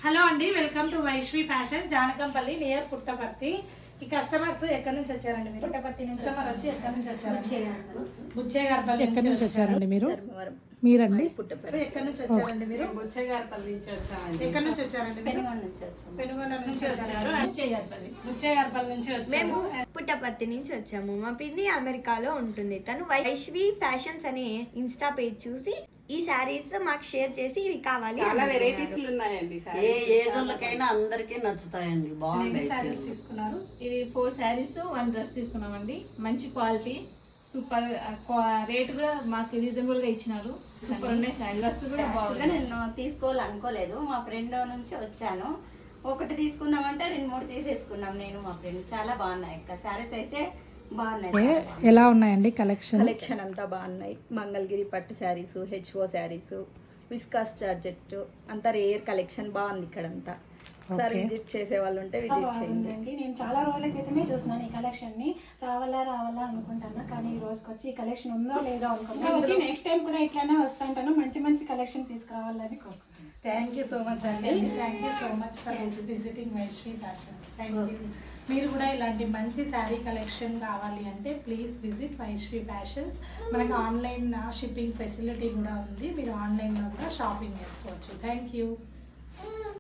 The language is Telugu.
హలో అండి, welcome to Vaishvi fashion Janakampalli near Puttaparthi. ఈ కస్టమర్స్ ఎక్కడి నుంచి వచ్చారండి మీరు? పుట్టపర్తి నుంచి కస్టమర్ వచ్చి ఎక్కడి నుంచి వచ్చారు? బుచ్చేగారపల్లి ఎక్కడి నుంచి వచ్చారండి మీరు? మీరండి పుట్టపర్తి ఎక్కడి నుంచి వచ్చారండి మీరు? బుచ్చేగారపల్లి నుంచి వచ్చామండి. ఎక్కడి నుంచి వచ్చారండి? పెనుగొండ నుంచి వచ్చాము. పెనుగొండ నుంచి వచ్చారు. బుచ్చేగారపల్లి నుంచి వచ్చాము. పుట్టపర్తి నుంచి వచ్చాము. మా పిన్ని అమెరికాలో ఉంటుంది. తను వైష్వి ఫ్యాషన్స్ అనే ఇన్స్టా పేజ్ చూసి ఈ శారీస్ మాకు షేర్ చేసి ఇవి కావాలి. చాలా వెరైటీస్ ఉన్నాయండి. ఏ ఏజ్ వాళ్ళకైనా అందరికీ నచ్చుతాయండి. బాగుంటాయి. శారీస్ తీసుకున్నారు. ఇది 4 శారీస్ 1 డ్రెస్ తీసుకున్నామండి. మంచి క్వాలిటీ, సూపర్ రేట్ కూడా మాకు రీజనబుల్ గా ఇచ్చినారు. సూపర్ ఉన్నాయి శారీ. డ్రెస్ కూడా బాగుంది. నేను తీసుకోవాలనుకోలేదు, మా ఫ్రెండ్ నుంచి వచ్చాను. ఒకటి తీసుకుందామంటే 2-3 తీసేసుకున్నాం నేను మా ఫ్రెండ్. చాలా బాగున్నాయి అక్క శారీస్ అయితే బాగున్నాయి. ఎలా ఉన్నాయండి కలెక్షన్? కలెక్షన్ అంతా బాగున్నాయి. మంగళగిరి పట్టు saris, HO saris, viscous georgette అంతా రేర్ కలెక్షన్ బాగుంది ఇక్కడంతా. ఒకసారి విజిట్ చేసే వాళ్ళు ఉంటే విజిట్ చేయండి. నేను చాలా రోజుల క్రితమే చూస్తున్నాను ఈ కలెక్షన్ ని. రావాలా అనుకుంటాను, కానీ ఈ రోజుకి వచ్చి ఈ కలెక్షన్ ఉందో లేదో అనుకుంటున్నాను. నెక్స్ట్ టైం కూడా ఇట్లానే వస్తుంటాను. మంచి కలెక్షన్ తీసుకురావాలని కోరుకుంటున్నాను. థ్యాంక్ యూ సో మచ్ అండి. Thank you so much for visiting Vaishvi fashions. Thank you. మీరు కూడా ఇలాంటి మంచి శారీ కలెక్షన్ కావాలి అంటే ప్లీజ్ విజిట్ వైష్వి ఫ్యాషన్స్. మనకు ఆన్లైన్ షిప్పింగ్ ఫెసిలిటీ కూడా ఉంది. మీరు ఆన్లైన్లో కూడా షాపింగ్ చేసుకోవచ్చు. Thank you.